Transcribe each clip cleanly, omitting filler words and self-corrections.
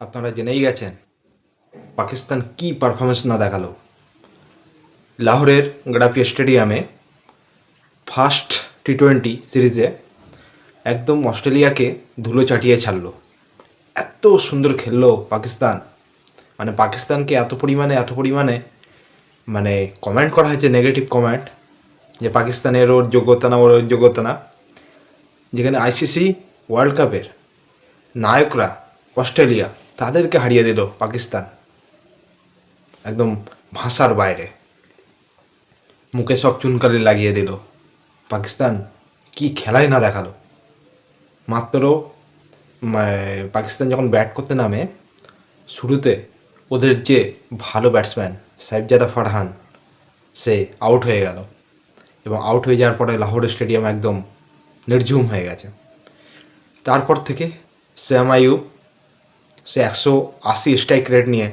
আপনারা জেনেই গেছেন পাকিস্তান কি পারফরমেন্স না দেখালো। লাহোরের গডাফি স্টেডিয়ামে ফার্স্ট টি-20 সিরিজে একদম অস্ট্রেলিয়াকে ধুলো চাটিয়ে ছাড়লো। এত সুন্দর খেললো পাকিস্তান, মানে পাকিস্তানকে এত পরিমাণে মানে কমেন্ট করা হয়েছে, নেগেটিভ কমেন্ট, যে পাকিস্তানের ওর যোগ্যতা না, ওর যোগ্যতা না। যেখানে আইসিসি ওয়ার্ল্ড কাপের নায়করা অস্ট্রেলিয়া, তাদেরকে হারিয়ে দিল পাকিস্তান একদম ভাষার বাইরে, মুখে সব চুনকালি লাগিয়ে দিল। পাকিস্তান কি খেলাই না দেখালো। মাত্র পাকিস্তান যখন ব্যাট করতে নামে, শুরুতে ওদের যে ভালো ব্যাটসম্যান সাইফজাদা ফারহান, সে আউট হয়ে গেল, এবং আউট হয়ে যাওয়ার পরে লাহোর স্টেডিয়াম একদম নির্ঝুম হয়ে গেছে। তারপর থেকে শ্যাম আইয়ুব, সে 180 স্ট্রাইক রেট নিয়ে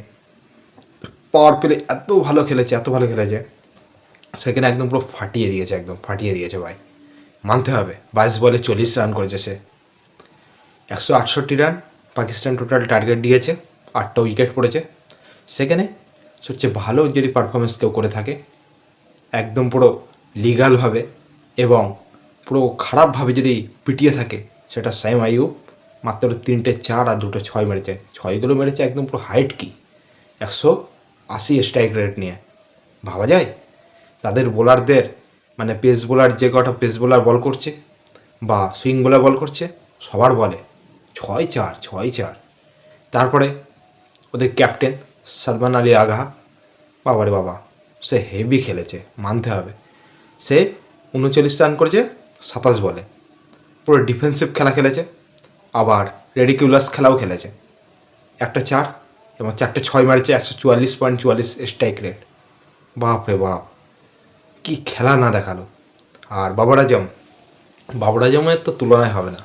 পাওয়ার প্লে এত ভালো খেলেছে, সেখানে একদম পুরো ফাটিয়ে দিয়েছে ভাই, মানতে হবে। 22 বলে 40 রান করেছে সে। 168 রান পাকিস্তান টোটাল টার্গেট দিয়েছে, 8টা উইকেট পড়েছে। সেখানে সবচেয়ে ভালো যদি পারফরমেন্স কেউ করে থাকে একদম পুরো লিগালভাবে এবং পুরো খারাপভাবে যদি পিটিয়ে থাকে, সেটা শ্যাম আইয়ুব। মাত্র 3টে 4 আর 2টো 6 মেরেছে। 6গুলো মেরেছে একদম পুরো হাইট কি 180 স্ট্রাইক রেট নিয়ে। ভাবা যায় তাদের বোলারদের, মানে পেস বোলার, যে কটা পেস বোলার বল করছে বা সুইং বোলার বল করছে, সবার বলে 6-4। তারপরে ওদের ক্যাপ্টেন সালমান আলী আগা, বাবারে বাবা, সে হেভি খেলেছে, মানতে হবে। সে 39 রান করেছে 27 বলে, পুরো ডিফেন্সিভ খেলা খেলেছে, আবার রেডিকিউলাস খেলাও খেলেছে। 1টা 4 এবং 4টে 6 মারেছে, 144.44 স্ট্রাইক রেট। বাপরে বাপ, কি খেলা না দেখালো। আর বাবর আজমের তো তুলনায় হবে না।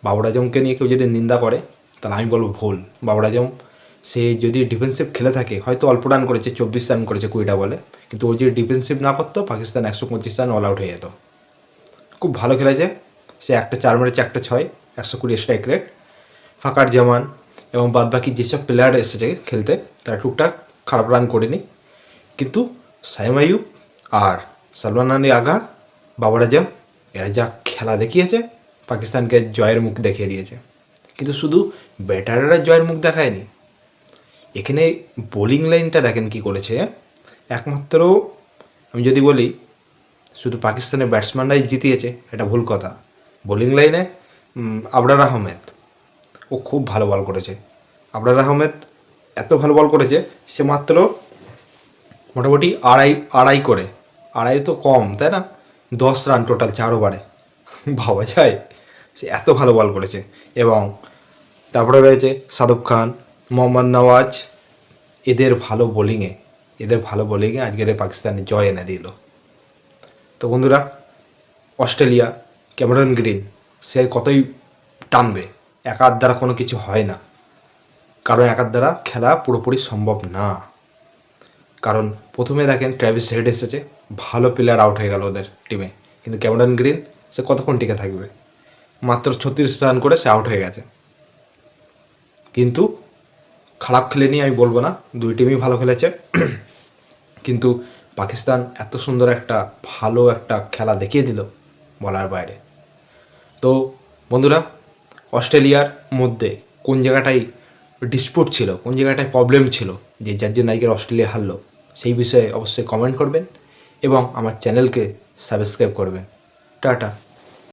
বাবর আজমকে নিয়ে কেউ যদি নিন্দা করে তাহলে আমি বলবো ভুল। বাবর আজম, সে যদি ডিফেন্সিভ খেলে থাকে, হয়তো অল্প রান করেছে, 24 রান করেছে 20টা বলে, কিন্তু ও যদি ডিফেন্সিভ না করতো, পাকিস্তান 125 রান অল আউট হয়ে যেত। খুব ভালো খেলেছে সে। 1টা 4 মেরেছে, 1টা 6, 120 স্ট্রাইক রেট। ফাকার জামান এবং বাদবাকি যেসব প্লেয়ার এসেছে খেলতে, তারা টুকটাক খারাপ রান করেনি, কিন্তু শ্যাম আইয়ুব আর সালমান আলী আগা, বাবর আজম, এরা যা খেলা দেখিয়েছে, পাকিস্তানকে জয়ের মুখ দেখিয়ে দিয়েছে। কিন্তু শুধু ব্যাটাররা জয়ের মুখ দেখায়নি, এখানে বোলিং লাইনটা দেখেন কি করেছে। একমাত্র আমি যদি বলি শুধু পাকিস্তানের ব্যাটসম্যানরাই জিতিয়েছে, এটা ভুল কথা। বোলিং লাইনে আবরার আহমেদ, ও খুব ভালো বল করেছে। আবরার আহমেদ এত ভালো বল করেছে, সে মাত্র মোটামুটি আড়াই তো কম, তাই না, 10 রান টোটাল 4 ওভারে। ভাবা যায়, সে এত ভালো বল করেছে। এবং তারপরে রয়েছে সাদব খান, মোহাম্মদ নওয়াজ, এদের ভালো বোলিংয়ে আজকের পাকিস্তানে জয় এনে দিল। তো বন্ধুরা, অস্ট্রেলিয়া, ক্যামেরন গ্রিন, সে কতই টানবে, একার দ্বারা কোনো কিছু হয় না, কারণ একার দ্বারা খেলা পুরোপুরি সম্ভব না। কারণ প্রথমে দেখেন ট্র্যাভিস হেড এসেছে, ভালো প্লেয়ার আউট হয়ে গেল ওদের টিমে, কিন্তু ক্যামেরন গ্রিন সে কতক্ষণ টিকে থাকবে, মাত্র 36 রান করে সে আউট হয়ে গেছে। কিন্তু খারাপ খেলেনি আমি বলবো না, দুই টিমই ভালো খেলেছে, কিন্তু পাকিস্তান এত সুন্দর ভালো একটা খেলা দেখিয়ে দিল বলার বাইরে। তো বন্ধুরা, অস্ট্রেলিয়ার মধ্যে কোন জায়গাটায় ডিসপুট ছিল, কোন জায়গাটায় প্রবলেম ছিল, যে যার জন্য আজকের অস্ট্রেলিয়া হারলো, সেই বিষয়ে অবশ্যই কমেন্ট করবেন এবং আমার চ্যানেলকে সাবস্ক্রাইব করবেন। টাটা।